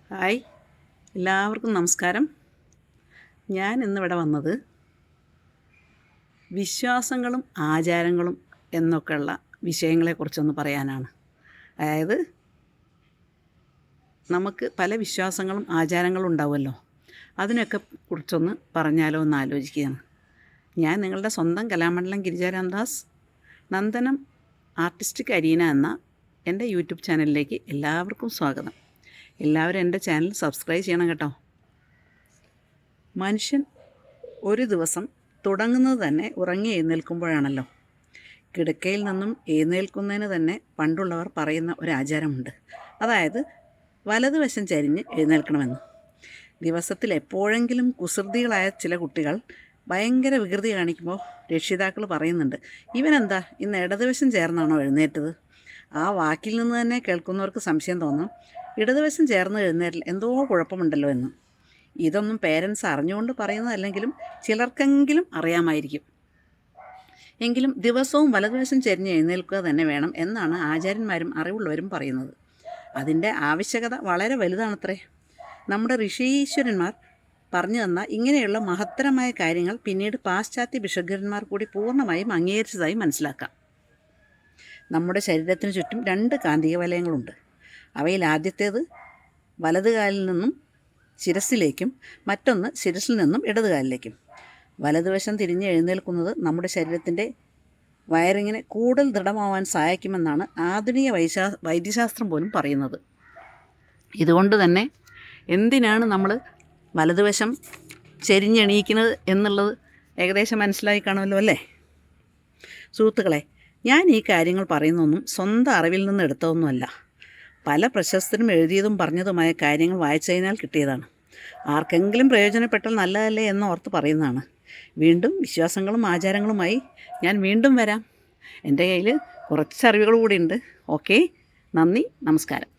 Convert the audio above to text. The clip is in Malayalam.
ഹായ്, എല്ലാവർക്കും നമസ്കാരം. ഞാൻ ഇന്നിവിടെ വന്നത് വിശ്വാസങ്ങളും ആചാരങ്ങളും എന്നൊക്കെയുള്ള വിഷയങ്ങളെക്കുറിച്ചൊന്ന് പറയാനാണ്. അതായത് നമുക്ക് പല വിശ്വാസങ്ങളും ആചാരങ്ങളും ഉണ്ടാവുമല്ലോ, അതിനൊക്കെ കുറിച്ചൊന്ന് പറഞ്ഞാലോ എന്ന് ആലോചിക്കുകയാണ്. ഞാൻ നിങ്ങളുടെ സ്വന്തം കലാമണ്ഡലം ഗിരിജാരാംദാസ്, നന്ദനം ആർട്ടിസ്റ്റിക് അരീന എന്ന എൻ്റെ യൂട്യൂബ് ചാനലിലേക്ക് എല്ലാവർക്കും സ്വാഗതം. എല്ലാവരും എൻ്റെ ചാനൽ സബ്സ്ക്രൈബ് ചെയ്യണം കേട്ടോ. മനുഷ്യൻ ഒരു ദിവസം തുടങ്ങുന്നത് തന്നെ ഉറങ്ങി എഴുന്നേൽക്കുമ്പോഴാണല്ലോ. കിടക്കയിൽ നിന്നും എഴുന്നേൽക്കുന്നതിന് തന്നെ പണ്ടുള്ളവർ പറയുന്ന ഒരു ആചാരമുണ്ട്. അതായത് വലതുവശം ചരിഞ്ഞ് എഴുന്നേൽക്കണമെന്ന്. ദിവസത്തിൽ എപ്പോഴെങ്കിലും കുസൃതികളായ ചില കുട്ടികൾ ഭയങ്കര വികൃതി കാണിക്കുമ്പോൾ രക്ഷിതാക്കൾ പറയുന്നുണ്ട്, ഇവനെന്താ ഇന്ന് ഇടതുവശം ചേർന്നാണോ എഴുന്നേറ്റത്? ആ വാക്കിൽ നിന്ന് തന്നെ കേൾക്കുന്നവർക്ക് സംശയം തോന്നും, ഇടതുവശം ചേർന്ന് എഴുന്നേറ്റിൽ എന്തോ കുഴപ്പമുണ്ടല്ലോ എന്ന്. ഇതൊന്നും പേരൻസ് അറിഞ്ഞുകൊണ്ട് പറയുന്നതല്ലെങ്കിലും ചിലർക്കെങ്കിലും അറിയാമായിരിക്കും. എങ്കിലും ദിവസവും വലതുവശം ചെരിഞ്ഞ് എഴുന്നേൽക്കുക തന്നെ വേണം എന്നാണ് ആചാര്യന്മാരും അറിവുള്ളവരും പറയുന്നത്. അതിൻ്റെ ആവശ്യകത വളരെ വലുതാണത്രേ. നമ്മുടെ ഋഷീശ്വരന്മാർ പറഞ്ഞു തന്ന ഇങ്ങനെയുള്ള മഹത്തരമായ കാര്യങ്ങൾ പിന്നീട് പാശ്ചാത്യ ഭിഷഗ്വരന്മാർ കൂടി പൂർണ്ണമായും അംഗീകരിച്ചതായി മനസ്സിലാക്കാം. നമ്മുടെ ശരീരത്തിന് ചുറ്റും 2 കാന്തിക വലയങ്ങളുണ്ട്. അവയിൽ ആദ്യത്തേത് വലതുകാലിൽ നിന്നും ശിരസിലേക്കും മറ്റൊന്ന് ശിരസിൽ നിന്നും ഇടതുകാലിലേക്കും. വലതുവശം തിരിഞ്ഞ് എഴുന്നേൽക്കുന്നത് നമ്മുടെ ശരീരത്തിൻ്റെ വയറിങ്ങിനെ കൂടുതൽ ദൃഢമാവാൻ സഹായിക്കുമെന്നാണ് ആധുനിക വൈദ്യശാസ്ത്രം പോലും പറയുന്നത്. ഇതുകൊണ്ട് തന്നെ എന്തിനാണ് നമ്മൾ വലതുവശം ചെരിഞ്ഞെണീക്കുന്നത് എന്നുള്ളത് ഏകദേശം മനസ്സിലായി കാണുമല്ലോ അല്ലേ? സുഹൃത്തുക്കളെ, ഞാൻ ഈ കാര്യങ്ങൾ പറയുന്നതൊന്നും സ്വന്തം അറിവിൽ നിന്ന് എടുത്തതൊന്നുമല്ല. പല പ്രശസ്തരും എഴുതിയതും പറഞ്ഞതുമായ കാര്യങ്ങൾ വായിച്ചു കഴിഞ്ഞാൽ കിട്ടിയതാണ്. ആർക്കെങ്കിലും പ്രയോജനപ്പെട്ടാൽ നല്ലതല്ലേ എന്നോർത്ത് പറയുന്നതാണ്. വീണ്ടും വിശ്വാസങ്ങളും ആചാരങ്ങളുമായി ഞാൻ വീണ്ടും വരാം. എൻ്റെ കയ്യിൽ കുറച്ച് അറിവുകൾ കൂടിയുണ്ട്. ഓക്കെ, നന്ദി, നമസ്കാരം.